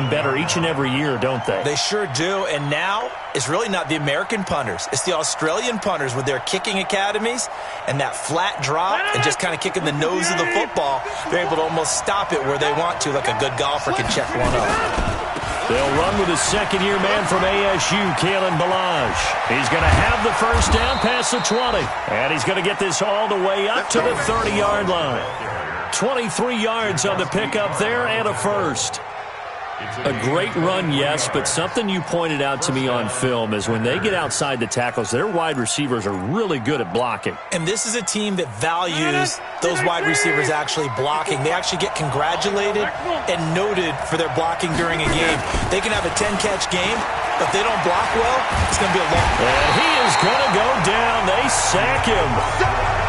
better each and every year, don't they? They sure do, and now it's really not the American punters. It's the Australian punters with their kicking academies and that flat drop and just kind of kicking the nose of the football. They're able to almost stop it where they want to, like a good golfer can check one up. They'll run with a second-year man from ASU, Kalen Balaj. He's going to have the first down past the 20, and he's going to get this all the way up to the 30-yard line. 23 yards on the pickup there and a first. A great run, yes, but something you pointed out to me on film is when they get outside the tackles, their wide receivers are really good at blocking. And this is a team that values those wide receivers actually blocking. They actually get congratulated and noted for their blocking during a game. They can have a 10-catch game, but if they don't block well, it's going to be a long. And he is going to go down. They sack him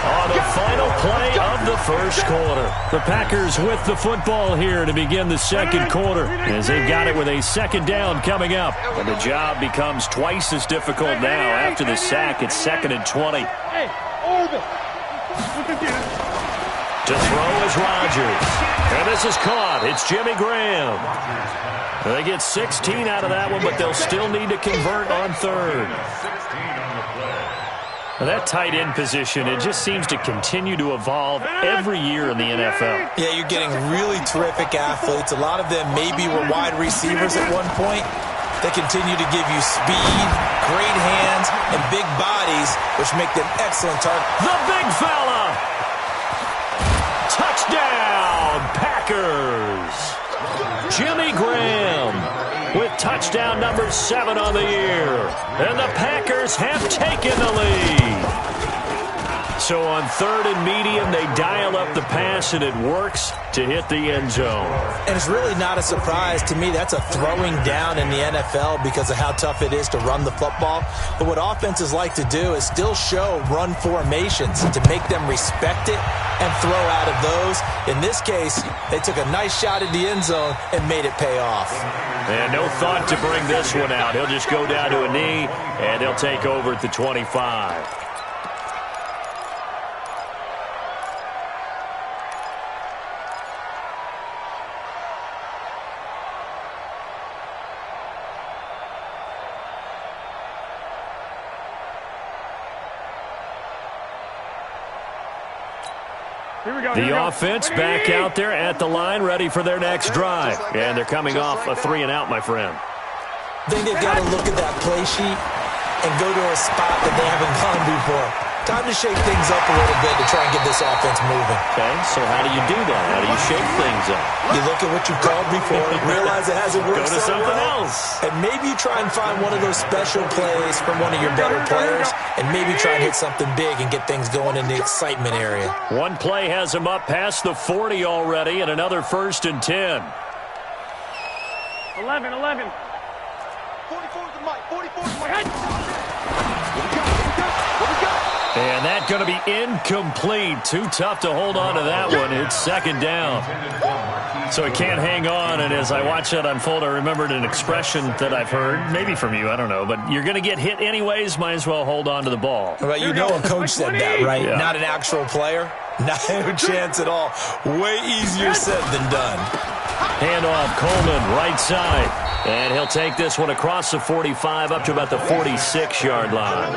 on the final play of the first quarter. The Packers with the football here to begin the second quarter, as they've got it with a second down coming up. And the job becomes twice as difficult now after the sack. It's 2nd and 20. To throw is Rodgers. And this is caught. It's Jimmy Graham. They get 16 out of that one, but they'll still need to convert on third. Now that tight end position, it just seems to continue to evolve every year in the NFL. Yeah, you're getting really terrific athletes. A lot of them maybe were wide receivers at one point. They continue to give you speed, great hands, and big bodies, which make them excellent targets. The big fella! Touchdown, Packers! Jimmy Graham with touchdown number 7 on the year. And the Packers have taken the lead. So on third and medium, they dial up the pass, and it works to hit the end zone. And it's really not a surprise to me. That's a throwing down in the NFL because of how tough it is to run the football. But what offenses like to do is still show run formations to make them respect it and throw out of those. In this case, they took a nice shot at the end zone and made it pay off. And no thought to bring this one out. He'll just go down to a knee, and he'll take over at the 25. The offense back out there at the line, ready for their next drive. And they're coming off a 3-and-out, my friend. I think they've got to look at that play sheet and go to a spot that they haven't gone before. Time to shake things up a little bit to try and get this offense moving. Okay, so how do you do that? How do you shake things up? You look at what you called before, realize it hasn't worked Go to so something well, else. and maybe you try and find one of those special plays from one of your better players, and maybe try and hit something big and get things going in the excitement area. One play has him up past the 40 already, and another 1st and 10. 11. 44 to Mike. 44 to Mike. And that's going to be incomplete. Too tough to hold on to that one. It's 2nd down. So he can't hang on. And as I watch that unfold, I remembered an expression that I've heard, maybe from you, I don't know. But you're going to get hit anyways, might as well hold on to the ball. Well, you know a coach said that, right? Yeah. Not an actual player. Not a chance at all. Way easier said than done. Handoff, Coleman, right side. And he'll take this one across the 45 up to about the 46-yard line.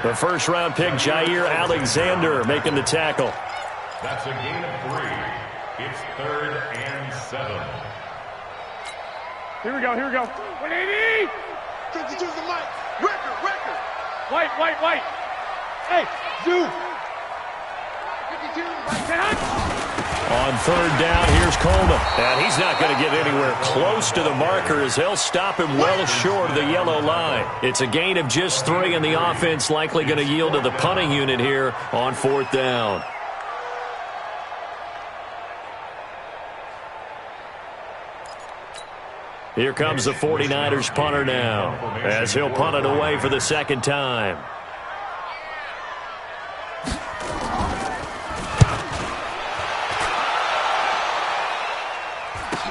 The first-round pick, Jair Alexander, making the tackle. That's a gain of 3. It's 3rd and 7. Here we go. 180. 52 to Mike. Record. White. Hey, Zoo. 52. Right. On 3rd down, here's Coleman. And he's not going to get anywhere close to the marker as they'll stop him well short of the yellow line. It's a gain of just 3, and the offense likely going to yield to the punting unit here on 4th down. Here comes the 49ers punter now, as he'll punt it away for the 2nd time.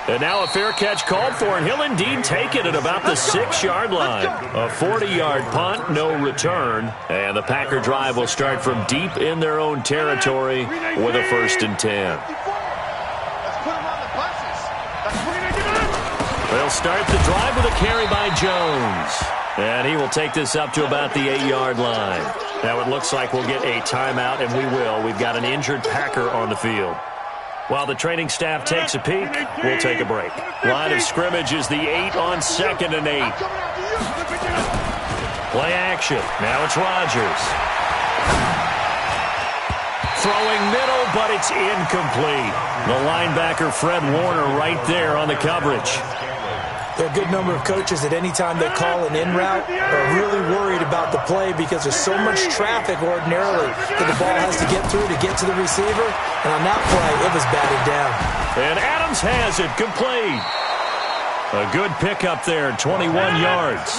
And now a fair catch called for, and he'll indeed take it at about the 6-yard line. A 40-yard punt, no return. And the Packer drive will start from deep in their own territory with a 1st and 10. He'll start the drive with a carry by Jones. And he will take this up to about the 8-yard line. Now it looks like we'll get a timeout, and we will. We've got an injured Packer on the field. While the training staff takes a peek, we'll take a break. Line of scrimmage is the 8 on 2nd and 8. Play action. Now it's Rodgers. Throwing middle, but it's incomplete. The linebacker, Fred Warner, right there on the coverage. There are a good number of coaches at any time they call an in route are really worried about the play because there's so much traffic ordinarily that the ball has to get through to get to the receiver. And on that play, it was batted down. And Adams has it complete. A good pickup there, 21 yards.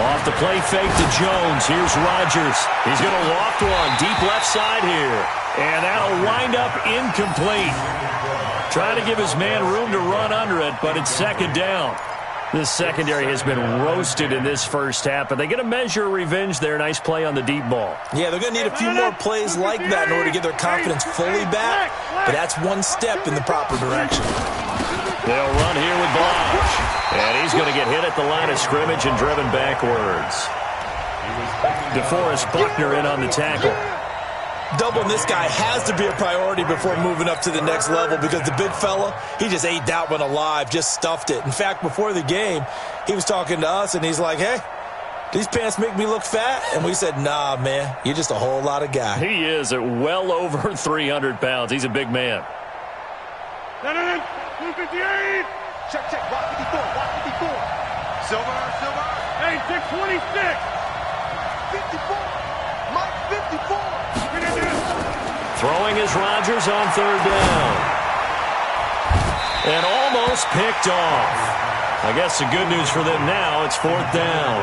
Off the play fake to Jones. Here's Rodgers. He's going to loft one deep left side here. And that'll wind up incomplete. Trying to give his man room to run under it, but it's 2nd down. This secondary has been roasted in this first half, but they get a measure of revenge there. Nice play on the deep ball. Yeah, they're going to need a few more plays like that in order to get their confidence fully back, but that's one step in the proper direction. They'll run here with Blanche. And he's going to get hit at the line of scrimmage and driven backwards. DeForest Buckner in on the tackle. Doubling this guy has to be a priority before moving up to the next level because the big fella, he just ate that one alive, just stuffed it. In fact, before the game, he was talking to us, and he's like, hey, these pants make me look fat? And we said, nah, man, you're just a whole lot of guy. He is at well over 300 pounds. He's a big man. 258. Check, Rock 54, Rock 54. Silver. Hey, 626. 54. Mike 54. Throwing is Rodgers on 3rd down. And almost picked off. I guess the good news for them now, it's 4th down.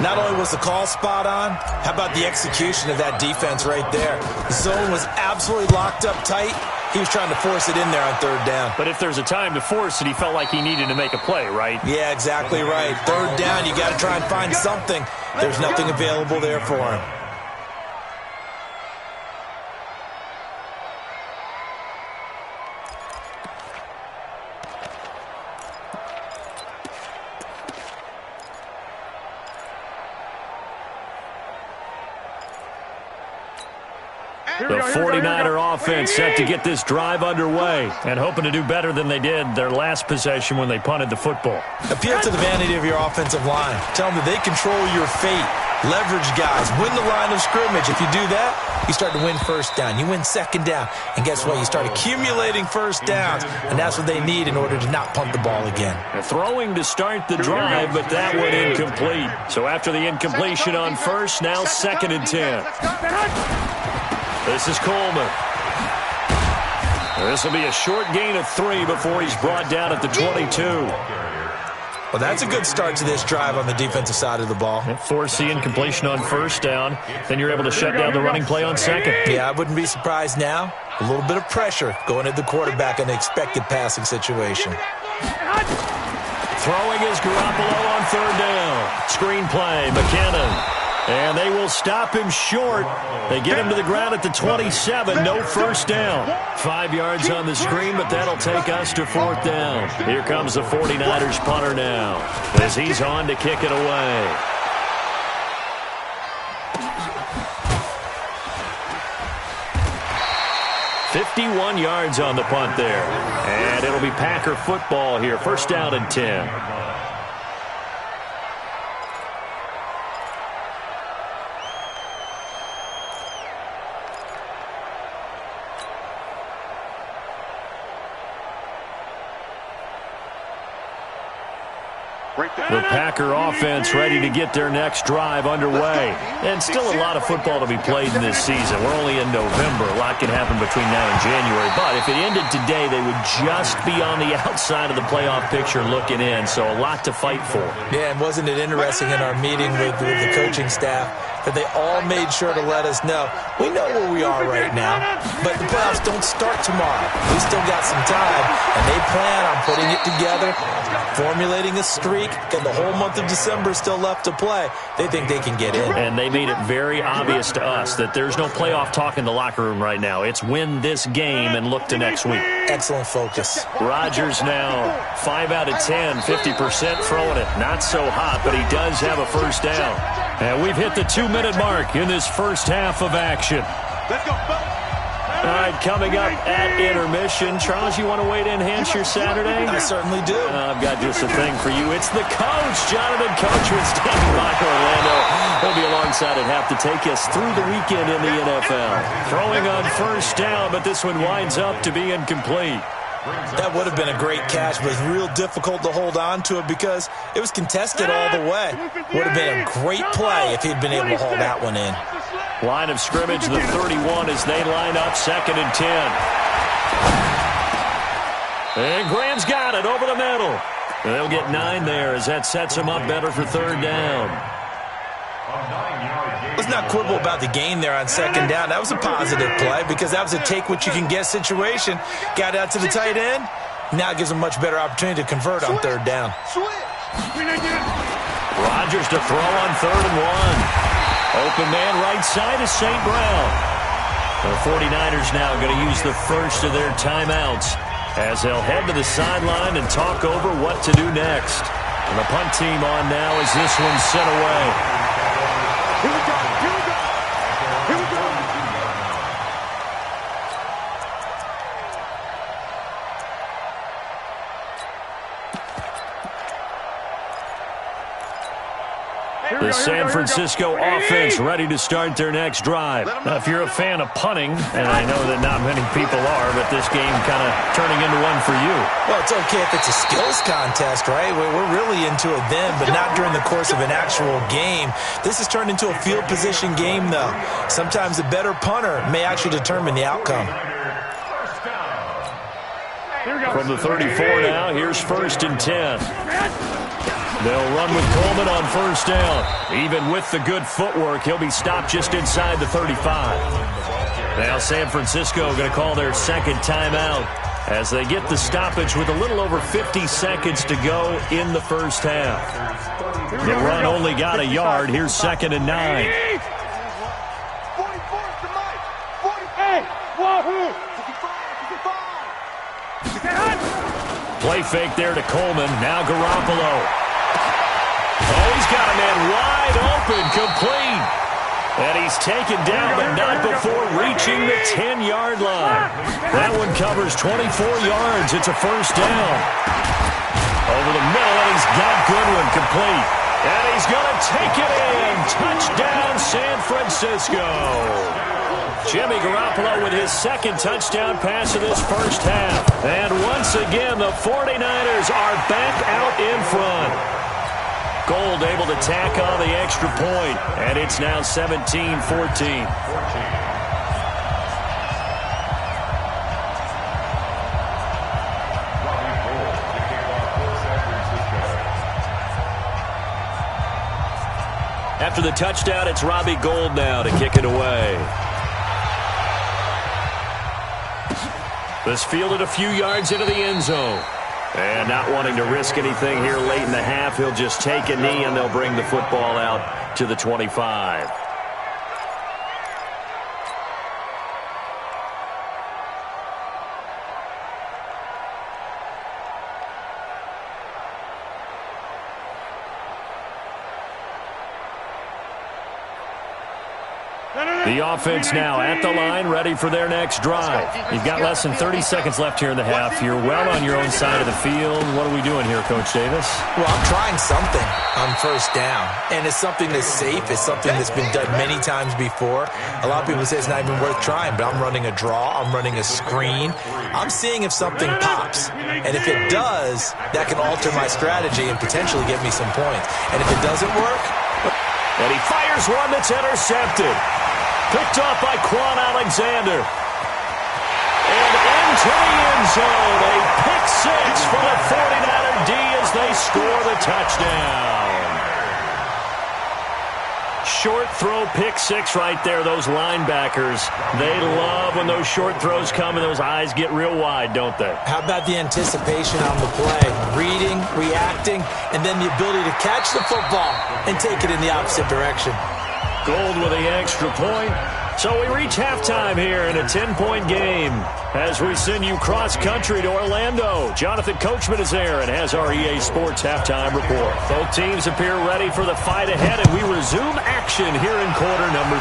Not only was the call spot on, how about the execution of that defense right there? The zone was absolutely locked up tight. He was trying to force it in there on 3rd down. But if there's a time to force it, he felt like he needed to make a play, right? Yeah, exactly right. 3rd down, you got to try and find something. There's nothing available there for him. The 49er offense set to get this drive underway and hoping to do better than they did their last possession when they punted the football. Appeal to the vanity of your offensive line. Tell them that they control your fate. Leverage guys. Win the line of scrimmage. If you do that, you start to win 1st down. You win 2nd down. And guess what? You start accumulating 1st downs. And that's what they need in order to not punt the ball again. They're throwing to start the drive, but that one incomplete. So after the incompletion on 1st, now 2nd and 10. This is Coleman. This will be a short gain of 3 before he's brought down at the 22. Well, that's a good start to this drive on the defensive side of the ball. Force the incompletion on 1st down. Then you're able to shut down the running play on 2nd. Yeah, I wouldn't be surprised now. A little bit of pressure going at the quarterback in the expected passing situation. Throwing is Garoppolo on 3rd down. Screen play, McKinnon. And they will stop him short. They get him to the ground at the 27. No 1st down. 5 yards on the screen, but that'll take us to 4th down. Here comes the 49ers punter now as he's on to kick it away. "51 yards on the punt there. And it'll be Packer football here. 1st down and 10. The Packer offense ready to get their next drive underway. And still a lot of football to be played in this season. We're only in November. A lot can happen between now and January. But if it ended today, they would just be on the outside of the playoff picture looking in. So a lot to fight for. Yeah, and wasn't it interesting in our meeting with the coaching staff? that they all made sure to let us know, we know where we are right now, but the playoffs don't start tomorrow. We still got some time, and they plan on putting it together, formulating a streak, and the whole month of December is still left to play. They think they can get in. And they made it very obvious to us that there's no playoff talk in the locker room right now. It's win this game and look to next week. Excellent focus. Rodgers now 5 out of 10, 50% throwing it. Not so hot, but he does have a first down. And we've hit the 2-minute mark in this first half of action. Let's go, fellas. All right, coming up at intermission. Charles, you want to wait to enhance your Saturday? I certainly do. I've got just a thing for you. It's the coach, Jonathan Coachman, standing by Orlando. He'll be alongside at half to take us through the weekend in the NFL. Throwing on first down, but this one winds up to be incomplete. That would have been a great catch, but it's real difficult to hold on to it because it was contested all the way. Would have been a great play if he'd been able to hold that one in. Line of scrimmage, the 31 as they line up, 2nd and 10. And Graham's got it over the middle. They'll get 9 there as that sets them up better for 3rd down. Let's not quibble about the gain there on 2nd down. That was a positive play because that was a take-what-you-can-get situation. Got out to the tight end. Now it gives them a much better opportunity to convert on 3rd down. Rodgers to throw on 3rd and 1. Open man right side is St. Brown. The 49ers now going to use the first of their timeouts as they'll head to the sideline and talk over what to do next. And the punt team on now as this one's sent away. Here we go. Here we go. Here we go. The San Francisco offense ready to start their next drive. Now, if you're a fan of punting, and I know that not many people are, but this game kind of turning into one for you. Well, it's okay if it's a skills contest, right? We're really into it then, but not during the course of an actual game. This has turned into a field position game, though. Sometimes a better punter may actually determine the outcome. From the 34 now, here's 1st and 10. They'll run with Coleman on first down. Even with the good footwork, he'll be stopped just inside the 35. Now San Francisco going to call their 2nd timeout as they get the stoppage with a little over 50 seconds to go in the first half. The run only got a yard. Here's 2nd and 9. 44 to Mike. 48. Wahoo. 55. Play fake there to Coleman. Now Garoppolo. Oh, he's got a man wide open, complete. And he's taken down, but not before reaching the 10-yard line. That one covers 24 yards. It's a first down. Over the middle, and he's got Goodwin complete. And he's going to take it in. Touchdown, San Francisco. Jimmy Garoppolo with his 2nd touchdown pass of this first half. And once again, the 49ers are back out in front. Gold able to tack on the extra point, and it's now 17-14. After the touchdown, it's Robbie Gould now to kick it away. This fielded a few yards into the end zone. And not wanting to risk anything here late in the half, he'll just take a knee and they'll bring the football out to the 25. The offense now at the line, ready for their next drive. You've got less than 30 seconds left here in the half. You're well on your own side of the field. What are we doing here, Coach Davis? Well, I'm trying something on first down, and it's something that's safe. It's something that's been done many times before. A lot of people say it's not even worth trying, but I'm running a draw. I'm running a screen. I'm seeing if something pops, and if it does, that can alter my strategy and potentially get me some points. And if it doesn't work... And he fires one that's intercepted. Picked off by Quan Alexander. And into the end zone. A pick six for the 49er D as they score the touchdown. short throw pick six right there, those linebackers. They love when those short throws come and those eyes get real wide, don't they? How about the anticipation on the play? Reading, reacting, and then the ability to catch the football and take it in the opposite direction. Gold with the extra point. So we reach halftime here in a 10-point game as we send you cross-country to Orlando. Jonathan Coachman is there and has our EA Sports halftime report. Both teams appear ready for the fight ahead, and we resume action here in quarter number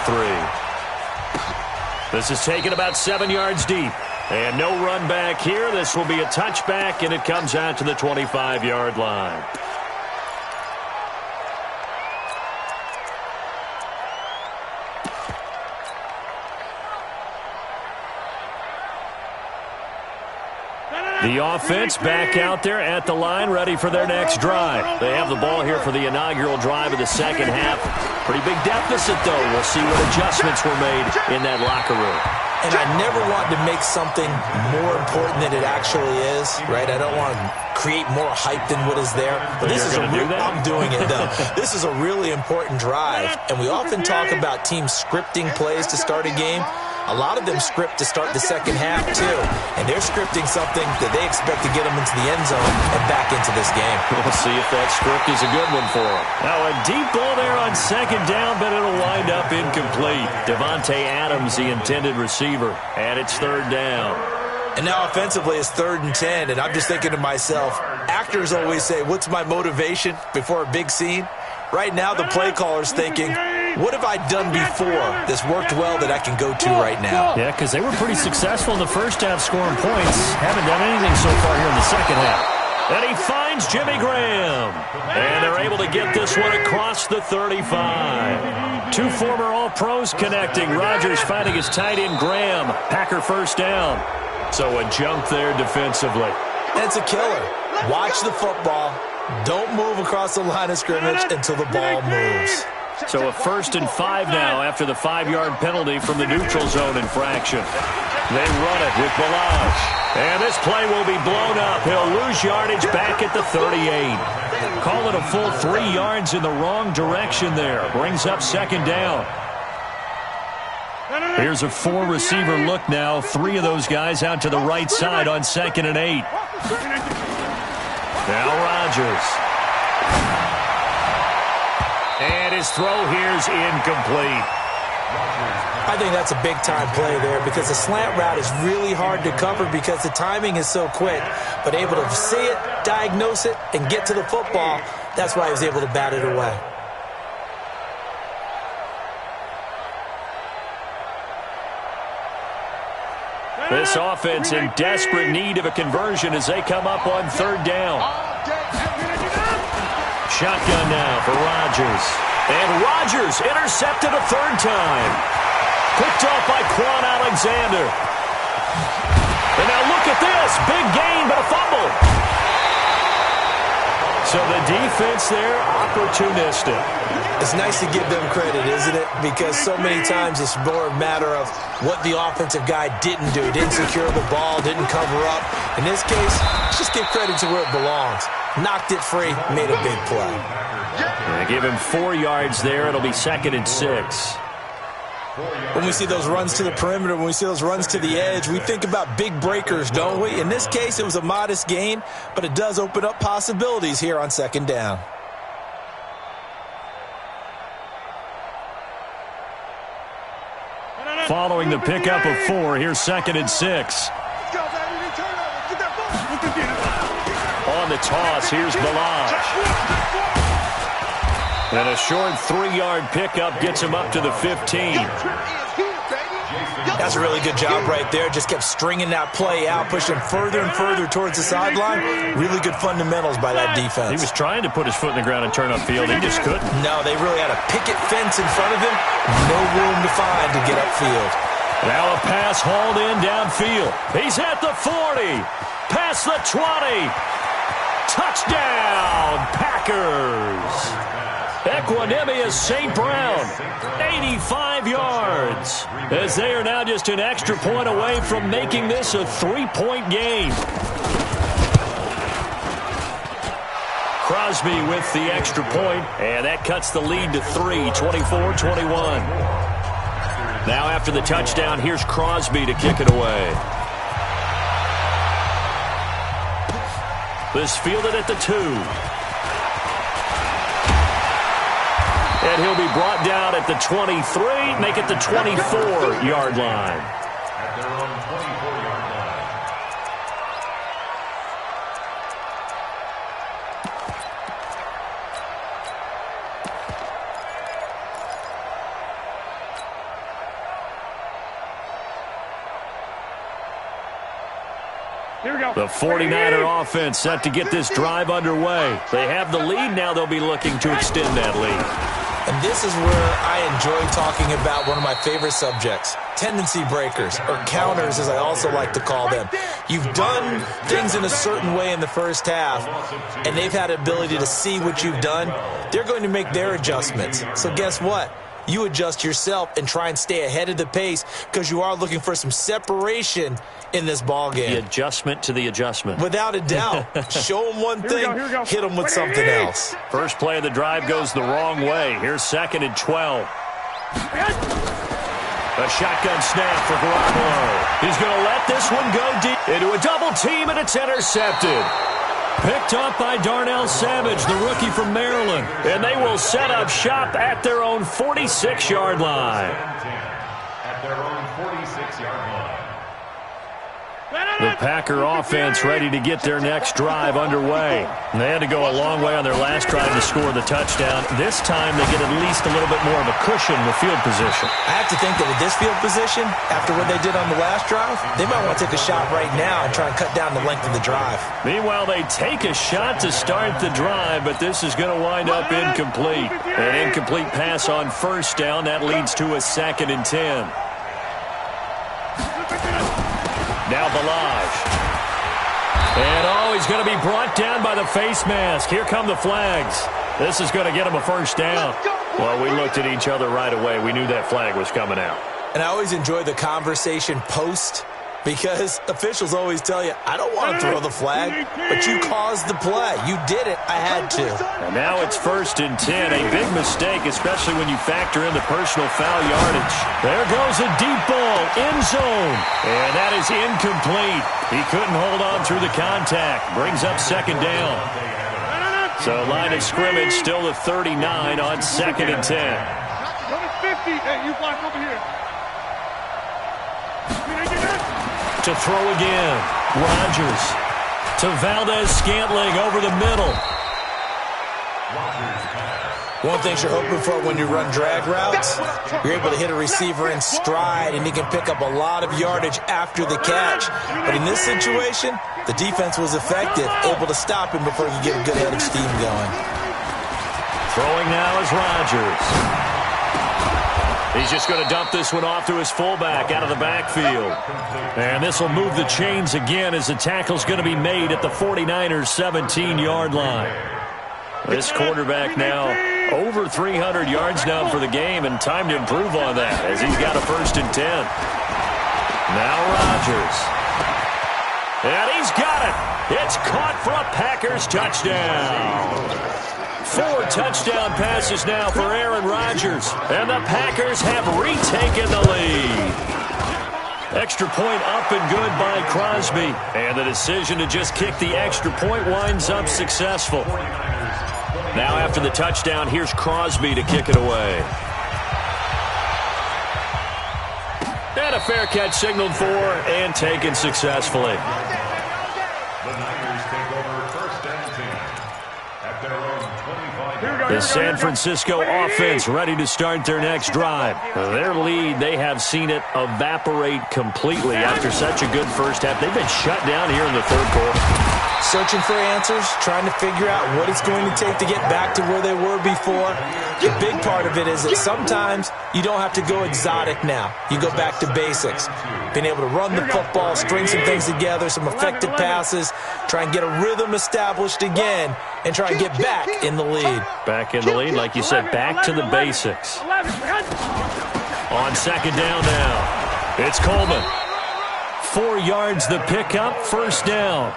3. This is taken about 7 yards deep. And no run back here. This will be a touchback, and it comes out to the 25-yard line. The offense back out there at the line, ready for their next drive. They have the ball here for the inaugural drive of the second half. Pretty big deficit, though. We'll see what adjustments were made in that locker room. And I never want to make something more important than it actually is, right? I don't want to create more hype than what is there. But this is I'm doing it, though. This is a really important drive. And we often talk about teams scripting plays to start a game. A lot of them script to start the second half, too. And they're scripting something that they expect to get them into the end zone and back into this game. We'll see if that script is a good one for them. Now, a deep ball there on second down, but it'll wind up incomplete. Devontae Adams, the intended receiver, and it's third down. And now offensively it's 3rd and 10, and I'm just thinking to myself, actors always say, what's my motivation before a big scene? Right now the play caller's thinking, what have I done before that's worked well that I can go to right now? Yeah, because they were pretty successful in the first half scoring points. Haven't done anything so far here in the second half. And he finds Jimmy Graham. And they're able to get this one across the 35. Two former All-Pros connecting. Rodgers finding his tight end Graham. Packer first down. So a jump there defensively. It's a killer. Watch the football. Don't move across the line of scrimmage until the ball moves. So a 1st and 5 now after the 5-yard penalty from the neutral zone infraction. They run it with Balazs. And this play will be blown up. He'll lose yardage back at the 38. Call it a full 3 yards in the wrong direction there. Brings up second down. Here's a 4-receiver look now. 3 of those guys out to the right side on 2nd and 8. Now Rodgers. And his throw here's incomplete. I think that's a big-time play there because the slant route is really hard to cover because the timing is so quick. But able to see it, diagnose it, and get to the football, that's why he was able to bat it away. This offense in desperate need of a conversion as they come up on 3rd down. Shotgun now for Rodgers. And Rodgers intercepted a 3rd time. Picked off by Quan Alexander. And now look at this. Big gain, but a fumble. So the defense there, opportunistic. It's nice to give them credit, isn't it? Because so many times it's more a matter of what the offensive guy didn't do. Didn't secure the ball, didn't cover up. In this case, just give credit to where it belongs. Knocked it free, made a big play. They give him 4 yards there. It'll be 2nd and 6. When we see those runs to the perimeter, when we see those runs to the edge, we think about big breakers, don't we? In this case, it was a modest gain, but it does open up possibilities here on 2nd down. Following the pickup of 4, here's 2nd and 6. On the toss, here's Balazs. And a short 3-yard pickup gets him up to the 15. That's a really good job right there. Just kept stringing that play out, pushing further and further towards the sideline. Really good fundamentals by that defense. He was trying to put his foot in the ground and turn upfield. He just couldn't. No, they really had a picket fence in front of him. No room to find to get upfield. Now a pass hauled in downfield. He's at the 40. Past the 20. Touchdown, Packers. Equanimous St. Brown, 85 yards, as they are now just an extra point away from making this a 3-point game. Crosby with the extra point, and that cuts the lead to 3, 24-21. Now after the touchdown, here's Crosby to kick it away. This fielded at the 2. And he'll be brought down at the 23, make it the 24-yard line. At their own 24-yard line. Here we go. The 49er offense set to get this drive underway. They have the lead. Now they'll be looking to extend that lead. And this is where I enjoy talking about one of my favorite subjects, tendency breakers, or counters as I also like to call them. You've done things in a certain way in the first half, and they've had the ability to see what you've done. They're going to make their adjustments. So guess what? You adjust yourself and try and stay ahead of the pace because you are looking for some separation in this ball game. The adjustment to the adjustment. Without a doubt. Show them one thing, hit them with something else. First play of the drive goes the wrong way. Here's 2nd and 12. A shotgun snap for Garoppolo. He's going to let this one go deep into a double team, and it's intercepted. Picked up by Darnell Savage, the rookie from Maryland. And they will set up shop at their own 46-yard line. At their own 46-yard line. The Packer offense ready to get their next drive underway. They had to go a long way on their last drive to score the touchdown. This time they get at least a little bit more of a cushion with field position. I have to think that with this field position, after what they did on the last drive, they might want to take a shot right now and try and cut down the length of the drive. Meanwhile, they take a shot to start the drive, but this is going to wind up incomplete. An incomplete pass on first down. That leads to a 2nd and 10. Now Balaj. And, he's going to be brought down by the face mask. Here come the flags. This is going to get him a first down. Well, we looked at each other right away. We knew that flag was coming out. And I always enjoy the conversation post because officials always tell you, I don't want to throw the flag, but you caused the play. You did it. I had to. And now it's 1st and 10. A big mistake, especially when you factor in the personal foul yardage. There goes a deep ball, end zone. And that is incomplete. He couldn't hold on through the contact. Brings up 2nd down. So line of scrimmage still the 39 on 2nd and 10. Number 50. Hey, you block over here. To throw again. Rodgers. To Valdez-Scantling over the middle. One thing you're hoping for when you run drag routes, you're able to hit a receiver in stride, and he can pick up a lot of yardage after the catch. But in this situation, the defense was effective, able to stop him before he could get a good head of steam going. Throwing now is Rodgers. He's just going to dump this one off to his fullback out of the backfield. And this will move the chains again as the tackle's going to be made at the 49ers' 17-yard line. This quarterback now over 300 yards now for the game, and time to improve on that as he's got a 1st and 10. Now Rodgers. And he's got it. It's caught for a Packers touchdown. 4 touchdown passes now for Aaron Rodgers, and the Packers have retaken the lead. Extra point up and good by Crosby, and the decision to just kick the extra point winds up successful. Now after the touchdown, here's Crosby to kick it away. And a fair catch signaled for and taken successfully. The Niners take over 1st and 10 at their own 25. The San Francisco offense ready to start their next drive. Their lead, they have seen it evaporate completely after such a good first half. They've been shut down here in the 3rd quarter. Searching for answers, trying to figure out what it's going to take to get back to where they were before. The big part of it is that sometimes you don't have to go exotic now. You go back to basics. Being able to run the football, string some things together, some effective passes, try and get a rhythm established again, and try and get back in the lead. Back in the lead, like you said, back to the basics. On 2nd down now, it's Coleman. 4 yards the pickup, 1st down.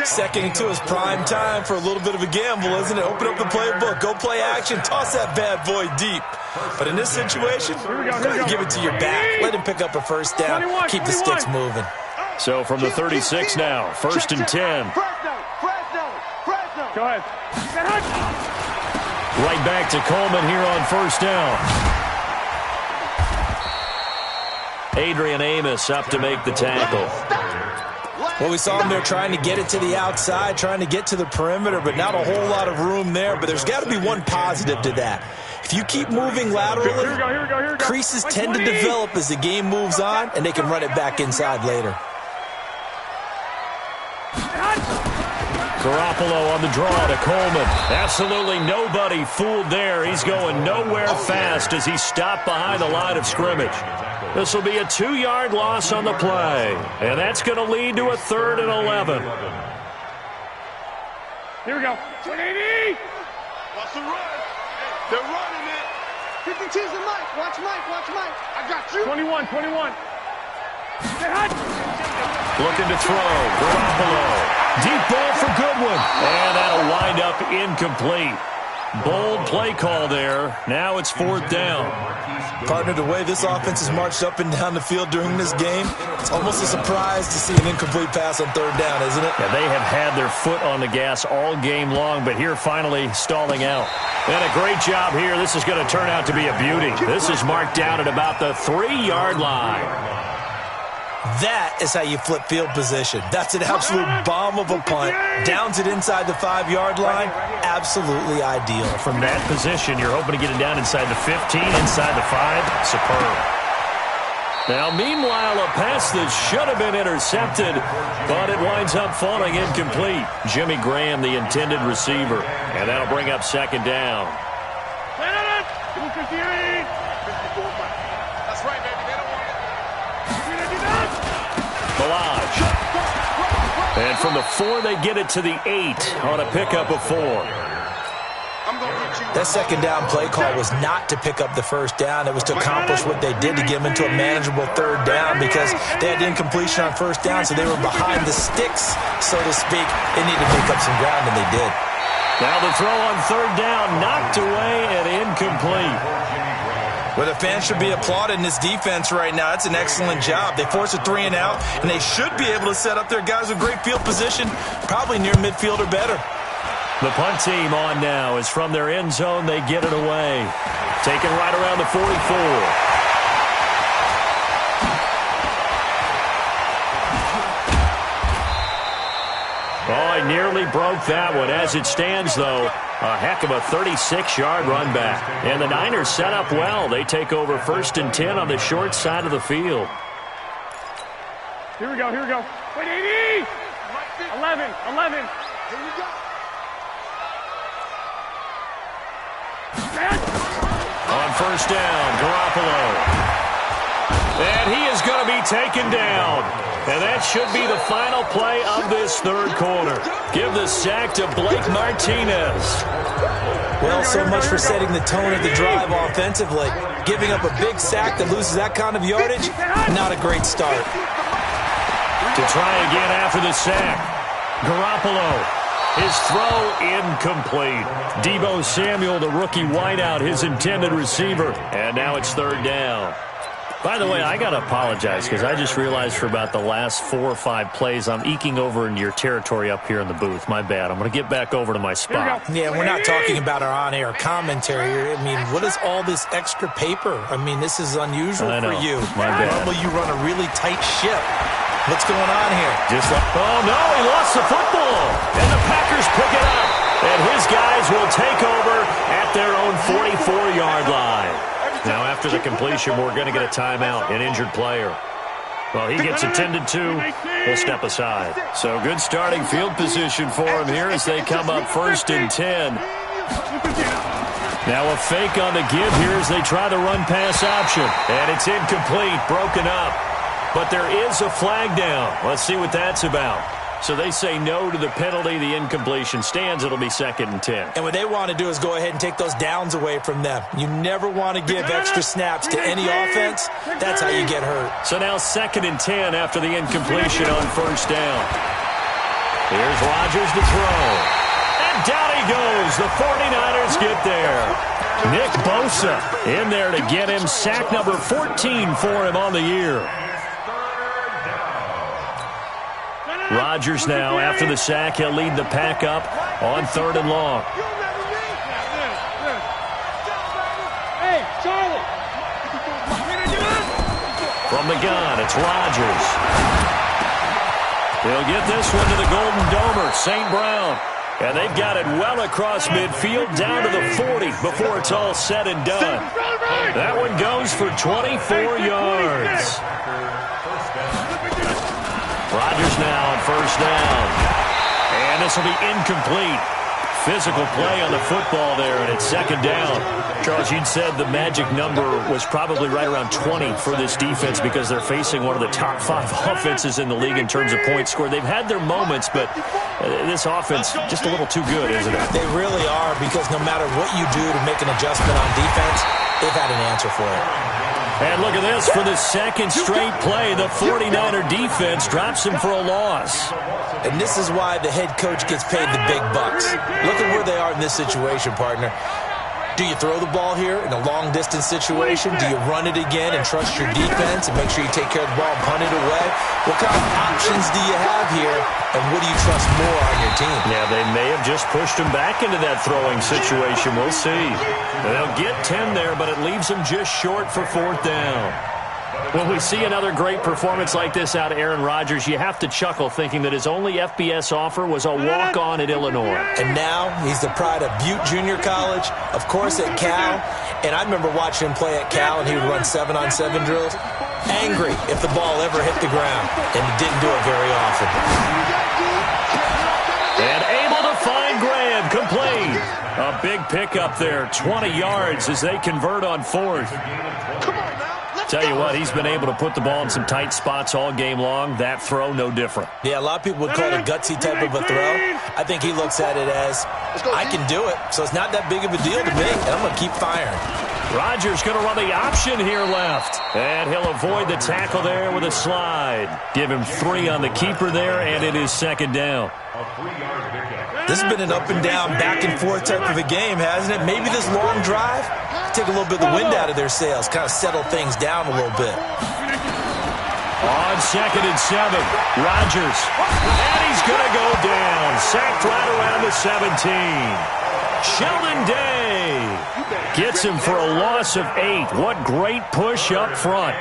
Second into his prime time for a little bit of a gamble, isn't it? Open up the playbook, go play action, toss that bad boy deep. But in this situation, go ahead and give it to your back. Let him pick up a first down, keep the sticks moving. So from the 36 now, 1st and 10. Go ahead. Right back to Coleman here on 1st down. Adrian Amos up to make the tackle. Well, we saw him there trying to get it to the outside, trying to get to the perimeter, but not a whole lot of room there. But there's got to be one positive to that. If you keep moving laterally, Here we go. creases tend to develop as the game moves on, and they can run it back inside later. Garoppolo on the draw to Coleman. Absolutely nobody fooled there. He's going nowhere fast as he stopped behind the line of scrimmage. This will be a 2-yard loss on the play, and that's going to lead to a 3rd and 11. Here we go. 180. Watch the run. They're running it. 52's the Mike. Watch Mike. I got you. 21. Get hot. Looking to throw. Garoppolo. Deep ball for Goodwin. And that'll wind up incomplete. Bold play call there. Now it's 4th down. Partner, the way this offense has marched up and down the field during this game, it's almost a surprise to see an incomplete pass on 3rd down, isn't it? Yeah, they have had their foot on the gas all game long, but here finally stalling out. And a great job here. This is going to turn out to be a beauty. This is marked down at about the 3-yard line. That is how you flip field position. That's an absolute bomb of a punt. Downs it inside the 5-yard line. Absolutely ideal. From that position, you're hoping to get it down inside the 15, inside the 5. Superb. Now, meanwhile, a pass that should have been intercepted, but it winds up falling incomplete. Jimmy Graham, the intended receiver. And that'll bring up 2nd down. That's right, baby. They don't want it. Balaj. And from the 4, they get it to the 8 on a pickup of 4. That 2nd down play call was not to pick up the 1st down. It was to accomplish what they did to get them into a manageable 3rd down because they had incompletion on 1st down, so they were behind the sticks, so to speak. They needed to pick up some ground, and they did. Now the throw on 3rd down, knocked away and incomplete. Well, the fans should be applauding this defense right now. That's an excellent job. They force a 3 and out, and they should be able to set up their guys with great field position, probably near midfield or better. The punt team on now is from their end zone. They get it away. Taken right around the 44. Oh, I nearly broke that one. As it stands, though, a heck of a 36-yard run back. And the Niners set up well. They take over 1st and 10 on the short side of the field. Here we go. 180. 11. Here we go. On 1st down, Garoppolo. And he is going to be taken down. And that should be the final play of this 3rd quarter. Give the sack to Blake Martinez. Well, so much for setting the tone of the drive offensively. Giving up a big sack that loses that kind of yardage, not a great start. To try again after the sack. Garoppolo. His throw incomplete. Deebo Samuel, the rookie wideout, his intended receiver. And now it's 3rd down. By the way, I got to apologize because I just realized for about the last 4 or 5 plays, I'm eking over into your territory up here in the booth. My bad. I'm going to get back over to my spot. Yeah, we're not talking about our on-air commentary here. I mean, what is all this extra paper? I mean, this is unusual for you. My bad. Normally you run a really tight ship. What's going on here? Just like, oh, no, he lost the football. And the Packers pick it up. And his guys will take over at their own 44-yard line. Now, after the completion, we're going to get a timeout, an injured player. Well, he gets attended to. We'll step aside. So good starting field position for him here as they come up 1st and 10. Now a fake on the give here as they try the run-pass option. And it's incomplete, broken up. But there is a flag down. Let's see what that's about. So they say no to the penalty. The incompletion stands. It'll be 2nd and 10. And what they want to do is go ahead and take those downs away from them. You never want to give extra snaps to any offense. That's how you get hurt. So now 2nd and 10 after the incompletion on 1st down. Here's Rodgers to throw. And down he goes. The 49ers get there. Nick Bosa in there to get him sack number 14 for him on the year. Rodgers now, after the sack, he'll lead the pack up on 3rd and long. From the gun, it's Rodgers. He'll get this one to the Golden Domer, St. Brown. And they've got it well across midfield, down to the 40 before it's all said and done. That one goes for 24 yards. Rodgers now on 1st down. And this will be incomplete. Physical play on the football there, and it's 2nd down. Charles, you'd said the magic number was probably right around 20 for this defense because they're facing one of the top 5 offenses in the league in terms of points scored. They've had their moments, but this offense just a little too good, isn't it? They really are, because no matter what you do to make an adjustment on defense, they've had an answer for it. And look at this. For the 2nd straight play, the 49er defense drops him for a loss. And this is why the head coach gets paid the big bucks. Look at where they are in this situation, partner. Do you throw the ball here in a long-distance situation? Do you run it again and trust your defense and make sure you take care of the ball and punt it away? What kind of options do you have here, and what do you trust more on your team? Yeah, they may have just pushed him back into that throwing situation. We'll see. They'll get 10 there, but it leaves them just short for 4th down. When we see another great performance like this out of Aaron Rodgers, you have to chuckle thinking that his only FBS offer was a walk-on at Illinois. And now he's the pride of Butte Junior College, of course at Cal. And I remember watching him play at Cal, and he would run 7-on-7 drills. Angry if the ball ever hit the ground, and he didn't do it very often. And able to find Graham, complete. A big pickup there, 20 yards as they convert on 4th. Tell you what, he's been able to put the ball in some tight spots all game long. That throw, no different. Yeah, a lot of people would call it a gutsy type of a throw. I think he looks at it as, I can do it, so it's not that big of a deal to me, and I'm going to keep firing. Rodgers going to run the option here left. And he'll avoid the tackle there with a slide. Give him 3 on the keeper there, and it is 2nd down. This has been an up and down, back and forth type of a game, hasn't it? Maybe this long drive, take a little bit of the wind out of their sails, kind of settle things down a little bit. On 2nd and 7, Rodgers. And he's going to go down. Sacked right around the 17. Sheldon Day gets him for a loss of 8. What great push up front.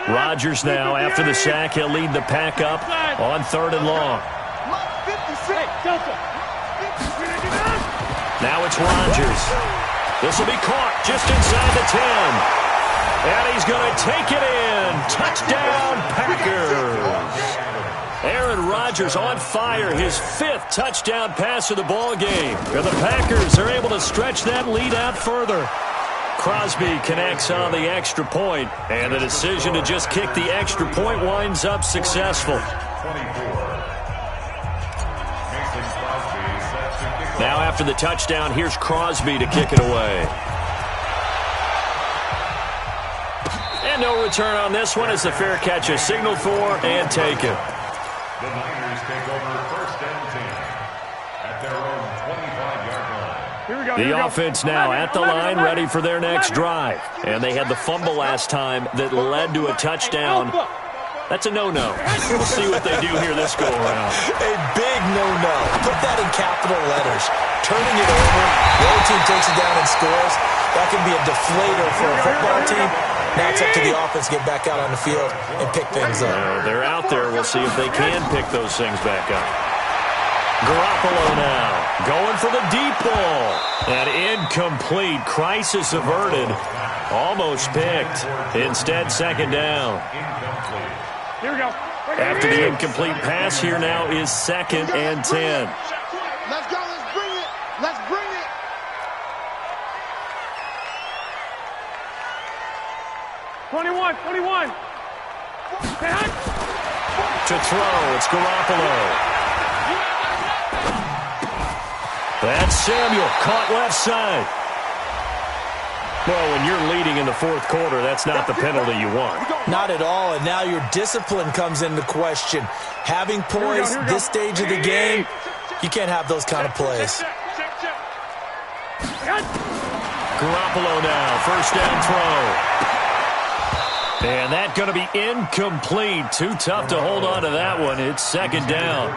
Rodgers now, after the sack, he'll lead the pack up on 3rd and long. Now it's Rodgers. This will be caught just inside the 10. And he's going to take it in. Touchdown, Packers. Aaron Rodgers on fire, his 5th touchdown pass of the ball game. And the Packers are able to stretch that lead out further. Crosby connects on the extra point, and the decision to just kick the extra point winds up successful. Now after the touchdown, here's Crosby to kick it away. And no return on this one as the fair catch is signaled for and taken. The Niners take over 1st and 10 at their own 25-yard line. The offense now at the line, ready for their next drive. And they had the fumble last time that led to a touchdown. That's a no-no. We'll see what they do here this go-around. A big no-no. Put that in capital letters. Turning it over, the other team takes it down and scores. That can be a deflator for a football team. Now it's up to the offense to get back out on the field and pick things up. They're out there. We'll see if they can pick those things back up. Garoppolo now going for the deep ball. And incomplete. Crisis averted. Almost picked. Instead, 2nd down. Here we go. After the incomplete pass, here now is 2nd and 10. Let's go. Let's bring it. Let's bring it. Twenty-one. To throw, it's Garoppolo. That's Samuel, caught left side. Well, when you're leading in the fourth quarter, that's not the penalty you want. Not at all, and now your discipline comes into question. Having poise this stage of the game, you can't have those kind of plays. Garoppolo now, first down throw. And that's going to be incomplete. Too tough to hold on to that one. It's second down.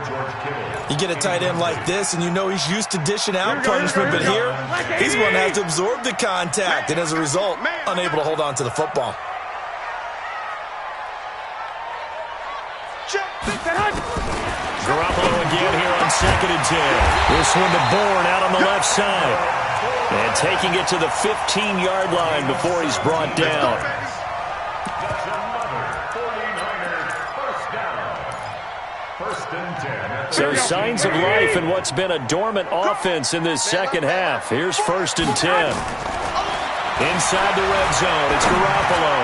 You get a tight end like this, and you know he's used to dishing out punishment, but here, he's one that has to absorb the contact, and as a result, unable to hold on to the football. Garoppolo again here on second and 10. This one to Bourne out on the left side. And taking it to the 15-yard line before he's brought down. That's another 49ers first down. First and 10. So signs of life in what's been a dormant offense in this second half. Here's first and 10. Inside the red zone, it's Garoppolo.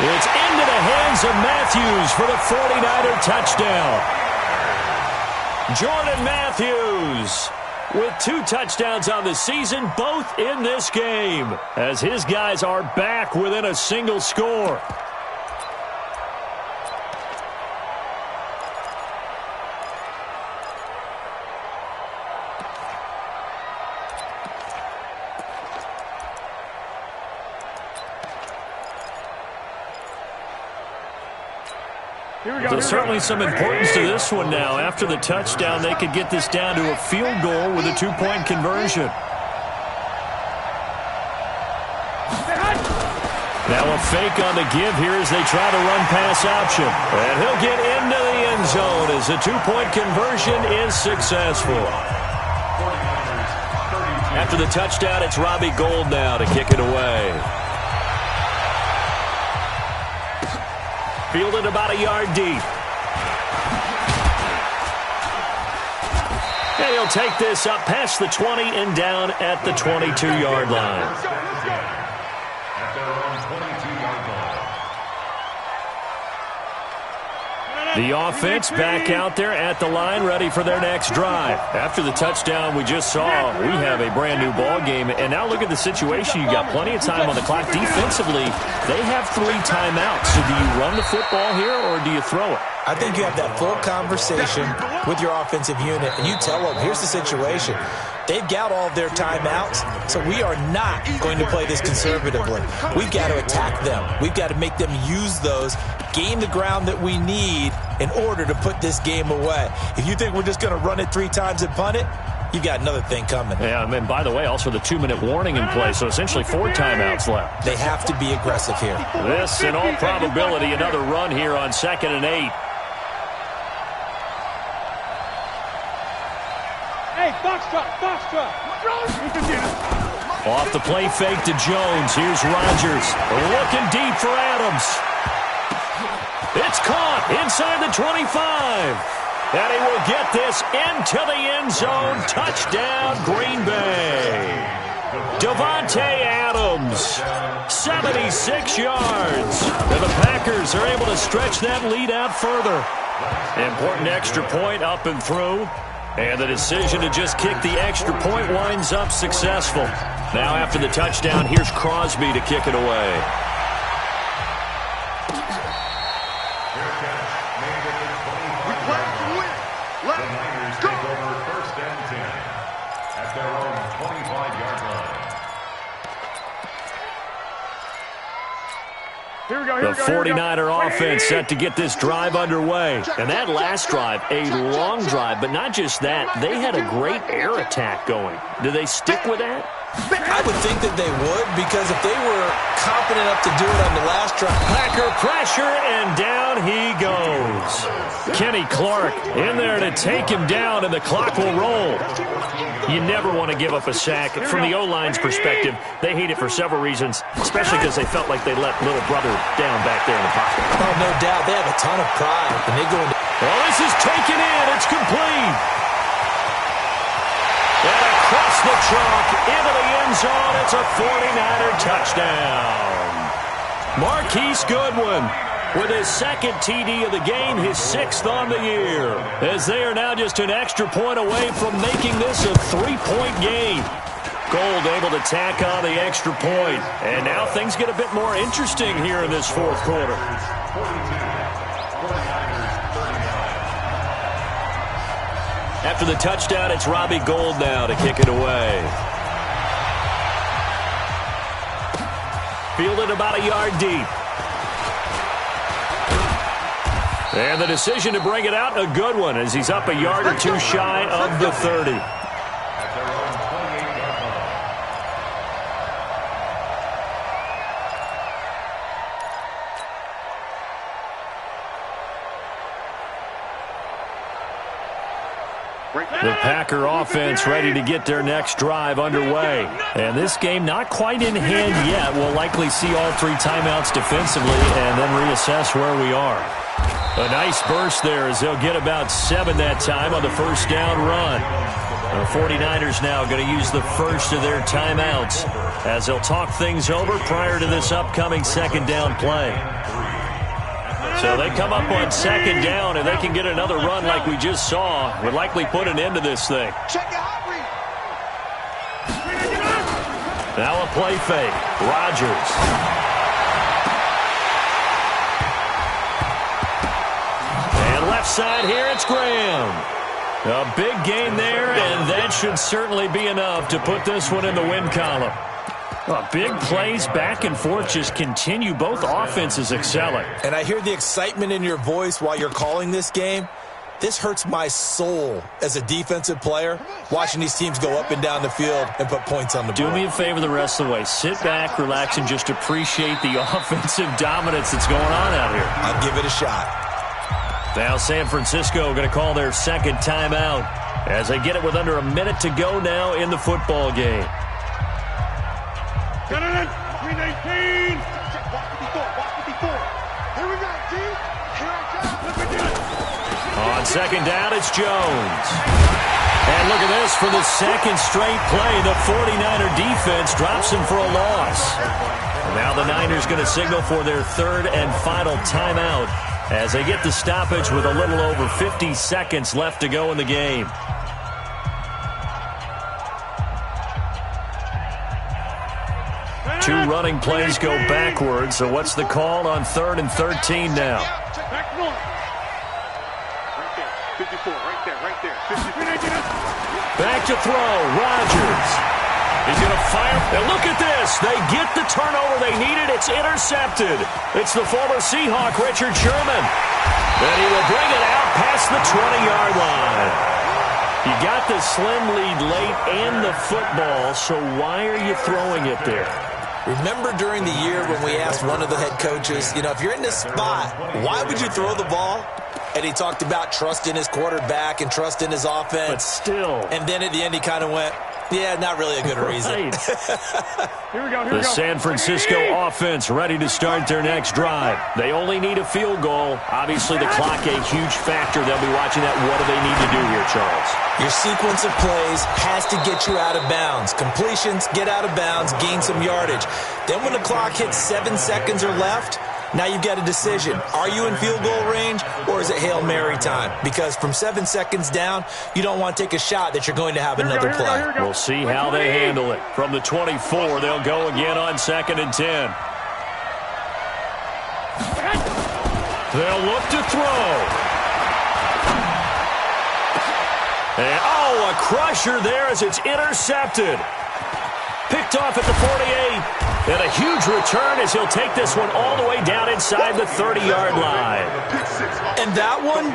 It's into the hands of Matthews for the 49er touchdown. Jordan Matthews with 2 touchdowns on the season, both in this game, as his guys are back within a single score. There's certainly some importance to this one now. After the touchdown, they could get this down to a field goal with a 2-point conversion. Now a fake on the give here as they try to run pass option. And he'll get into the end zone as the 2-point conversion is successful. After the touchdown, it's Robbie Gould now to kick it away. Fielded about a yard deep. And he'll take this up past the 20 and down at the 22-yard line. At their own 22-yard line. The offense back out there at the line, ready for their next drive. After the touchdown we just saw, we have a brand-new ball game. And now look at the situation. You got plenty of time on the clock. Defensively, they have 3 timeouts. So do you run the football here or do you throw it? I think you have that full conversation with your offensive unit, and you tell them, here's the situation. They've got all of their timeouts, so we are not going to play this conservatively. We've got to attack them. We've got to make them use those, gain the ground that we need in order to put this game away. If you think we're just going to run it 3 times and punt it, you got another thing coming. Yeah, and by the way, also the 2-minute warning in play, so essentially 4 timeouts left. They have to be aggressive here. This, in all probability, another run here on 2nd and 8. Hey, box truck, box truck. Off the play fake to Jones. Here's Rodgers. Looking deep for Adams. It's caught inside the 25. And he will get this into the end zone. Touchdown, Green Bay. Davante Adams, 76 yards. And the Packers are able to stretch that lead out further. Important extra point up and through. And the decision to just kick the extra point winds up successful. Now after the touchdown, here's Crosby to kick it away. The 49er offense set to get this drive underway. And that last drive, a long drive, but not just that. They had a great air attack going. Do they stick with that? I would think that they would, because if they were confident enough to do it on the last drive. Packer pressure, and down he goes. Kenny Clark in there to take him down, and the clock will roll. You never want to give up a sack. From the O-line's perspective, they hate it for several reasons, especially because they felt like they let little brother down back there in the pocket. Oh, no doubt. They have a ton of pride. And they go into... Well, this is taken in. It's complete. And across the chalk, into the end zone, it's a 49er touchdown. Marquise Goodwin with his 2nd TD of the game, his 6th on the year, as they are now just an extra point away from making this a 3-point game. Gold able to tack on the extra point. And now things get a bit more interesting here in this fourth quarter. After the touchdown, it's Robbie Gould now to kick it away. Fielded about a yard deep. And the decision to bring it out, a good one, as he's up a yard or two shy of the 30. The Packer offense ready to get their next drive underway. And this game not quite in hand yet. We'll likely see all three timeouts defensively and then reassess where we are. A nice burst there as they'll get about 7 that time on the first down run. The 49ers now going to use the first of their timeouts as they'll talk things over prior to this upcoming second down play. So they come up on second down, and they can get another run like we just saw. Would likely put an end to this thing. Now a play fake. Rodgers. And left side here, it's Graham. A big gain there, and that should certainly be enough to put this one in the win column. Big plays back and forth just continue. Both offenses excelling. And I hear the excitement in your voice while you're calling this game. This hurts my soul as a defensive player, watching these teams go up and down the field and put points on the board. Do me a favor the rest of the way. Sit back, relax, and just appreciate the offensive dominance that's going on out here. I'll give it a shot. Now San Francisco going to call their second timeout as they get it with under a minute to go now in the football game. Get it in. 319. Watch 54. Here we go, team. Here I come. On second down, it's Jones. And look at this. For the second straight play, the 49er defense drops him for a loss. And now the Niners going to signal for their third and final timeout as they get the stoppage with a little over 50 seconds left to go in the game. Two running plays go backwards, so what's the call on 3rd and 13 now? Back north. Right there. 54, right there. 53. Back to throw, Rodgers. He's going to fire. And look at this. They get the turnover they needed. It's intercepted. It's the former Seahawk, Richard Sherman. And he will bring it out past the 20-yard line. You got the slim lead late and the football, so why are you throwing it there? Remember during the year when we asked one of the head coaches, if you're in this spot, why would you throw the ball? And he talked about trusting his quarterback and trusting his offense. But still. And then at the end he kind of went, yeah, not really a good reason. Here we go. The San Francisco offense ready to start their next drive. They only need a field goal. Obviously, the clock a huge factor. They'll be watching that. What do they need to do here, Charles? Your sequence of plays has to get you out of bounds. Completions, get out of bounds, gain some yardage. Then when the clock hits 7 seconds or left, now you've got a decision. Are you in field goal range or is it Hail Mary time? Because from 7 seconds down, you don't want to take a shot that you're going to have another play. We'll see how they handle it. From the 24, they'll go again on 2nd and 10. They'll look to throw. And, a crusher there as it's intercepted. Picked off at the 48. And a huge return as he'll take this one all the way down inside the 30-yard line. And that one,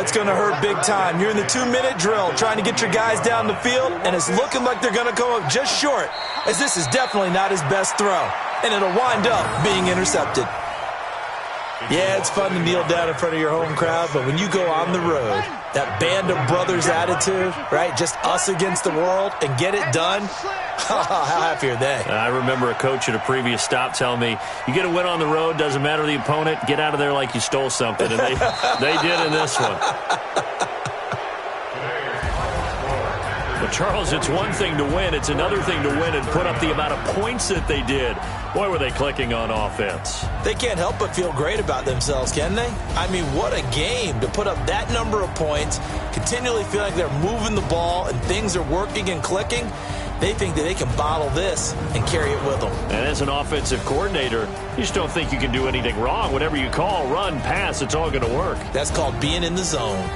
it's going to hurt big time. You're in the 2-minute drill trying to get your guys down the field, and it's looking like they're going to go up just short, as this is definitely not his best throw. And it'll wind up being intercepted. Yeah, it's fun to kneel down in front of your home crowd, but when you go on the road, that band of brothers attitude, right, just us against the world, and get it done, how happy are they? I remember a coach at a previous stop telling me, you get a win on the road, doesn't matter the opponent, get out of there like you stole something. And they did in this one. But, Charles, it's one thing to win. It's another thing to win and put up the amount of points that they did. Boy, were they clicking on offense. They can't help but feel great about themselves, can they? I mean, what a game to put up that number of points, continually feel like they're moving the ball and things are working and clicking. They think that they can bottle this and carry it with them. And as an offensive coordinator, you just don't think you can do anything wrong. Whatever you call, run, pass, it's all going to work. That's called being in the zone.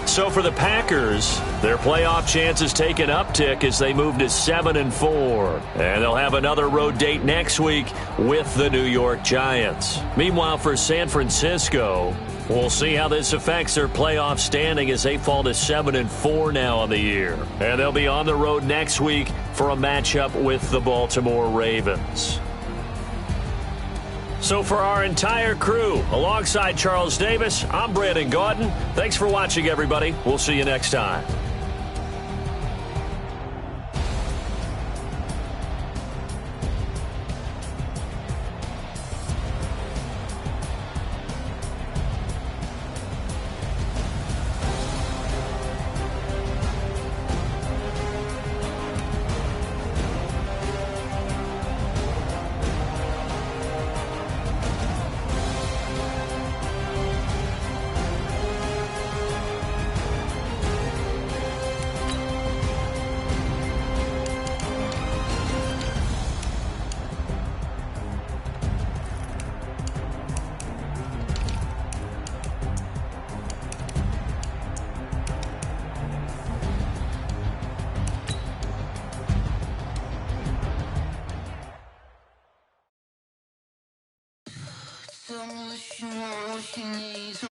So for the Packers, their playoff chances take an uptick as they move to 7-4. And they'll have another road date next week with the New York Giants. Meanwhile, for San Francisco, we'll see how this affects their playoff standing as they fall to 7-4 now on the year. And they'll be on the road next week for a matchup with the Baltimore Ravens. So for our entire crew, alongside Charles Davis, I'm Brandon Gaudin. Thanks for watching, everybody. We'll see you next time. Tell me what you want, what you need.